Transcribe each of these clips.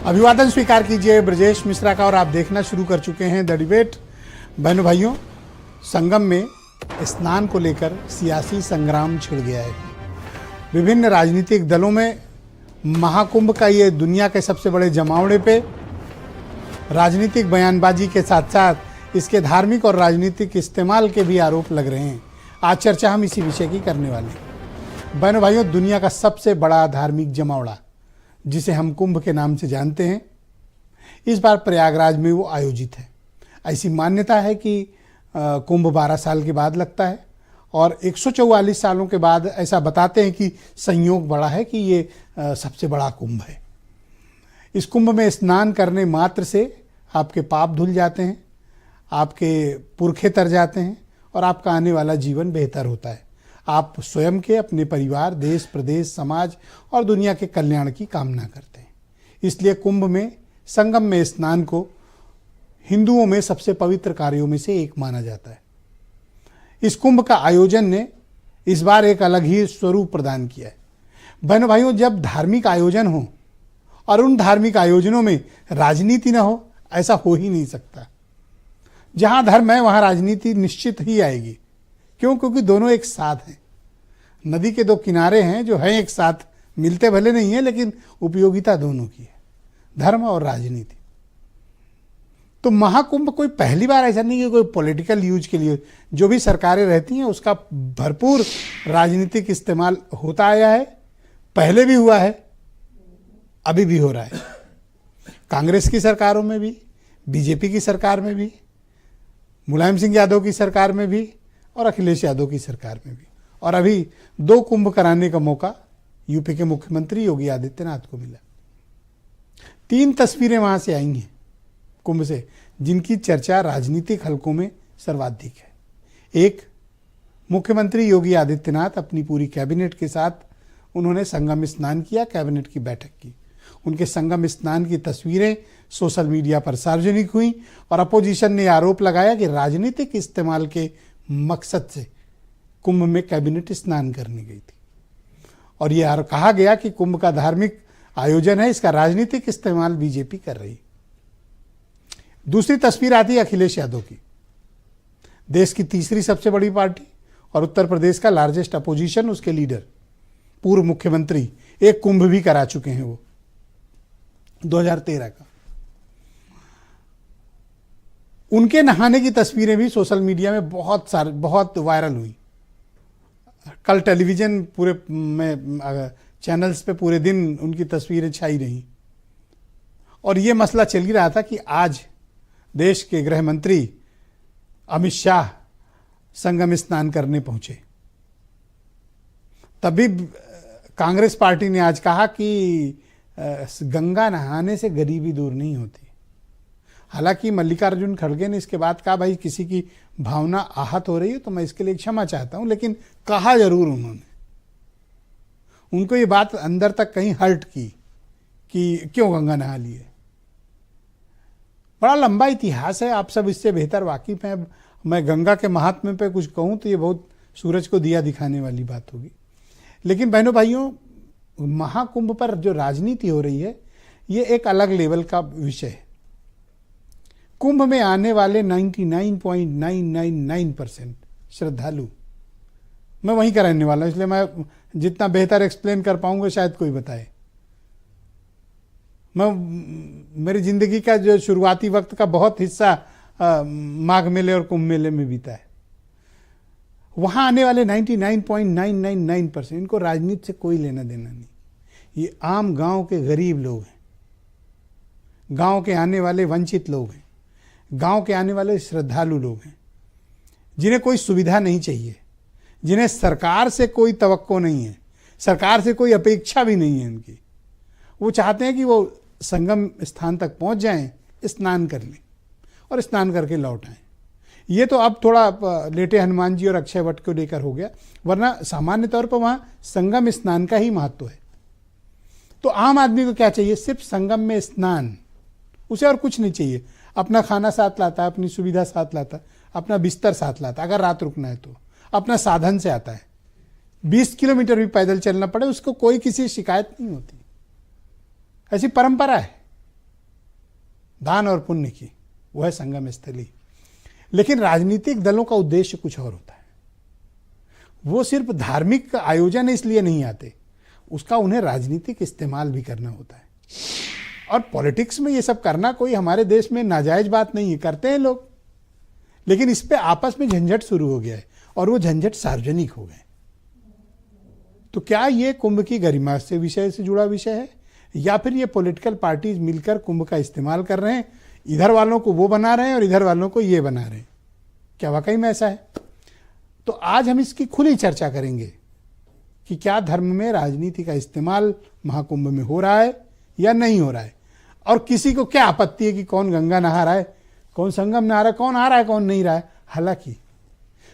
अभिवादन स्वीकार कीजिए ब्रजेश मिश्रा का और आप देखना शुरू कर चुके हैं द डिबेट। बहनों भाइयों, संगम में स्नान को लेकर सियासी संग्राम छिड़ गया है। विभिन्न राजनीतिक दलों में महाकुंभ का ये दुनिया के सबसे बड़े जमावड़े पे राजनीतिक बयानबाजी के साथ साथ इसके धार्मिक और राजनीतिक इस्तेमाल के भी आरोप लग रहे हैं। आज चर्चा हम इसी विषय की करने वाले हैं। बहनों भाइयों, दुनिया का सबसे बड़ा धार्मिक जमावड़ा जिसे हम कुंभ के नाम से जानते हैं, इस बार प्रयागराज में वो आयोजित है। ऐसी मान्यता है कि कुंभ 12 साल के बाद लगता है और 144 सालों के बाद ऐसा बताते हैं कि संयोग बड़ा है कि ये सबसे बड़ा कुंभ है। इस कुंभ में स्नान करने मात्र से आपके पाप धुल जाते हैं, आपके पुरखे तर जाते हैं और आपका आने वाला जीवन बेहतर होता है। आप स्वयं के, अपने परिवार, देश, प्रदेश, समाज और दुनिया के कल्याण की कामना करते हैं। इसलिए कुंभ में संगम में स्नान को हिंदुओं में सबसे पवित्र कार्यों में से एक माना जाता है। इस कुंभ का आयोजन ने इस बार एक अलग ही स्वरूप प्रदान किया है। बहनों भाइयों, जब धार्मिक आयोजन हो और उन धार्मिक आयोजनों में राजनीति न हो, ऐसा हो ही नहीं सकता। जहां धर्म है वहां राजनीति निश्चित ही आएगी। क्यों? क्योंकि दोनों एक साथ हैं। नदी के दो किनारे हैं जो हैं एक साथ, मिलते भले नहीं है लेकिन उपयोगिता दोनों की है, धर्म और राजनीति। तो महाकुंभ कोई पहली बार ऐसा नहीं कि कोई पॉलिटिकल यूज के लिए, जो भी सरकारें रहती हैं उसका भरपूर राजनीतिक इस्तेमाल होता आया है। पहले भी हुआ है, अभी भी हो रहा है। कांग्रेस की सरकारों में भी, बीजेपी की सरकार में भी, मुलायम सिंह यादव की सरकार में भी और अखिलेश यादव की सरकार में भी। और अभी 2 कुंभ कराने का मौका यूपी के मुख्यमंत्री योगी आदित्यनाथ को मिला। 3 तस्वीरें वहां से आई हैं कुंभ से, जिनकी चर्चा राजनीतिक हलकों में सर्वाधिक है। एक, मुख्यमंत्री योगी आदित्यनाथ अपनी पूरी कैबिनेट के साथ उन्होंने संगम स्नान किया, कैबिनेट की बैठक की। उनके संगम स्नान की तस्वीरें सोशल मीडिया पर सार्वजनिक हुई और अपोजिशन ने आरोप लगाया कि राजनीतिक इस्तेमाल के मकसद से कुंभ में कैबिनेट स्नान करने गई थी। और यह कहा गया कि कुंभ का धार्मिक आयोजन है, इसका राजनीतिक इस्तेमाल बीजेपी कर रही। दूसरी तस्वीर आती है अखिलेश यादव की, देश की तीसरी सबसे बड़ी पार्टी और उत्तर प्रदेश का लार्जेस्ट अपोजिशन, उसके लीडर, पूर्व मुख्यमंत्री, एक कुंभ भी करा चुके हैं वो 2013 का। उनके नहाने की तस्वीरें भी सोशल मीडिया में बहुत वायरल हुई। कल टेलीविजन पूरे में चैनल्स पे पूरे दिन उनकी तस्वीरें छाई रहीं और ये मसला चल ही रहा था कि आज देश के गृह मंत्री अमित शाह संगम स्नान करने पहुंचे। तभी कांग्रेस पार्टी ने आज कहा कि गंगा नहाने से गरीबी दूर नहीं होती। हालांकि मल्लिकार्जुन खड़गे ने इसके बाद कहा, भाई किसी की भावना आहत हो रही है तो मैं इसके लिए क्षमा चाहता हूं, लेकिन कहा जरूर उन्होंने। उनको ये बात अंदर तक कहीं हर्ट की कि क्यों गंगा नहा लिए। बड़ा लंबा इतिहास है, आप सब इससे बेहतर वाकिफ हैं। मैं गंगा के महात्म्य पे कुछ कहूं तो ये बहुत सूरज को दिया दिखाने वाली बात होगी। लेकिन बहनों भाइयों, महाकुंभ पर जो राजनीति हो रही है ये एक अलग लेवल का विषय है। कुंभ में आने वाले 99.999% श्रद्धालु, मैं वहीं का रहने वाला हूं, इसलिए मैं जितना बेहतर एक्सप्लेन कर पाऊंगा शायद कोई बताए। मेरी जिंदगी का जो शुरुआती वक्त का बहुत हिस्सा माघ मेले और कुंभ मेले में बीता है। वहां आने वाले 99.999% इनको राजनीति से कोई लेना देना नहीं। ये आम गांव के गरीब लोग हैं, गांव के आने वाले वंचित लोग हैं, गांव के आने वाले श्रद्धालु लोग हैं, जिन्हें कोई सुविधा नहीं चाहिए, जिन्हें सरकार से कोई तवक्को नहीं है, सरकार से कोई अपेक्षा भी नहीं है उनकी। वो चाहते हैं कि वो संगम स्थान तक पहुंच जाएं, स्नान कर लें और स्नान करके लौट आएं। ये तो अब थोड़ा लेटे हनुमान जी और अक्षय वट को लेकर हो गया, वरना सामान्य तौर पर वहां संगम स्नान का ही महत्व है। तो आम आदमी को क्या चाहिए? सिर्फ संगम में स्नान, उसे और कुछ नहीं चाहिए। अपना खाना साथ लाता है, अपनी सुविधा साथ लाता है, अपना बिस्तर साथ लाता है, अगर रात रुकना है तो अपना साधन से आता है। 20 किलोमीटर भी पैदल चलना पड़े उसको कोई किसी शिकायत नहीं होती। ऐसी परंपरा है। दान और पुण्य की, वह है संगम स्थली। लेकिन राजनीतिक दलों का उद्देश्य कुछ और होता है। वो सिर्फ धार्मिक आयोजन इसलिए नहीं आते, उसका उन्हें राजनीतिक इस्तेमाल भी करना होता है। और पॉलिटिक्स में ये सब करना कोई हमारे देश में नाजायज बात नहीं है, करते हैं लोग, लेकिन इस पे आपस में झंझट शुरू हो गया है और वो झंझट सार्वजनिक हो गए। तो क्या ये कुंभ की गरिमा से विषय से जुड़ा विषय है, या फिर ये पॉलिटिकल पार्टीज मिलकर कुंभ का इस्तेमाल कर रहे हैं, इधर वालों को वो बना रहे हैं और इधर वालों को ये बना रहे हैं? क्या वाकई में ऐसा है? तो आज हम इसकी खुली चर्चा करेंगे कि क्या धर्म में राजनीति का इस्तेमाल महाकुंभ में हो रहा है या नहीं हो रहा है, और किसी को क्या आपत्ति है कि कौन गंगा नहा रहा है, कौन संगम नहा रहा है, कौन आ रहा है, कौन नहीं रहा है। हालांकि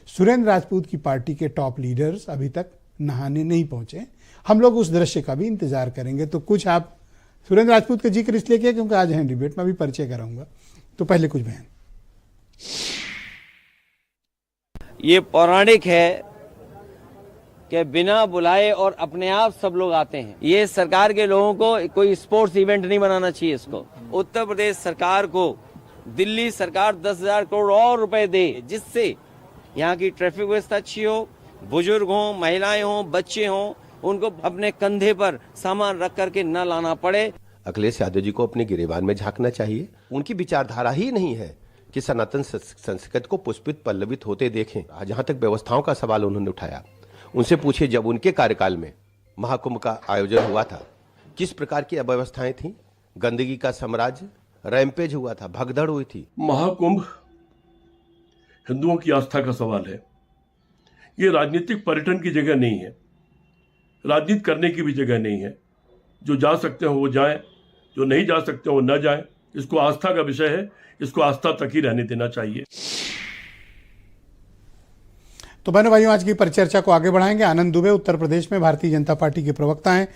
सुरेंद्र राजपूत की पार्टी के टॉप लीडर्स अभी तक नहाने नहीं पहुंचे। हम लोग उस दृश्य का भी इंतजार करेंगे। तो कुछ आप सुरेंद्र राजपूत का जिक्र इसलिए किया क्योंकि आज हैं डिबेट में भी परिचय कराऊंगा, तो पहले कुछ बयान। ये पौराणिक है कि बिना बुलाए और अपने आप सब लोग आते हैं। ये सरकार के लोगों को कोई स्पोर्ट्स इवेंट नहीं बनाना चाहिए इसको। उत्तर प्रदेश सरकार को दिल्ली सरकार 10,000 करोड़ और रुपए दे, जिससे यहाँ की ट्रैफिक व्यवस्था अच्छी हो, बुजुर्ग हों, महिलाएं हों, बच्चे हों, उनको अपने कंधे पर सामान रख करके न लाना पड़े। अखिलेश यादव जी को अपने गिरेबान में झांकना चाहिए। उनकी विचारधारा ही नहीं है कि सनातन संस्कृति को पुष्पित पल्लवित होते देखें। जहां तक व्यवस्थाओं का सवाल उन्होंने उठाया, उनसे पूछिए जब उनके कार्यकाल में महाकुंभ का आयोजन हुआ था किस प्रकार की अव्यवस्थाएं थी, गंदगी का साम्राज्य, रैंपेज हुआ था, भगदड़ हुई थी। महाकुंभ हिंदुओं की आस्था का सवाल है। ये राजनीतिक पर्यटन की जगह नहीं है, राजनीति करने की भी जगह नहीं है। जो जा सकते हो वो जाएं, जो नहीं जा सकते वो न जाएं। इसको आस्था का विषय है, इसको आस्था तक ही रहने देना चाहिए। तो बहनों भाइयों, आज की परिचर्चा को आगे बढ़ाएंगे। आनंद दुबे उत्तर प्रदेश में भारतीय जनता पार्टी के प्रवक्ता हैं,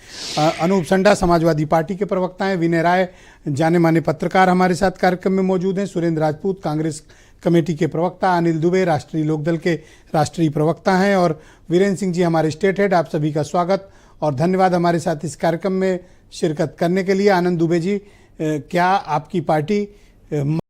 अनूप संडा समाजवादी पार्टी के प्रवक्ता हैं, विनय राय जाने माने पत्रकार हमारे साथ कार्यक्रम में मौजूद हैं, सुरेंद्र राजपूत कांग्रेस कमेटी के प्रवक्ता, अनिल दुबे राष्ट्रीय लोकदल के राष्ट्रीय प्रवक्ता हैं, और वीरेंद्र सिंह जी हमारे स्टेट हेड। आप सभी का स्वागत और धन्यवाद हमारे साथ इस कार्यक्रम में शिरकत करने के लिए। आनंद दुबे जी, क्या आपकी पार्टी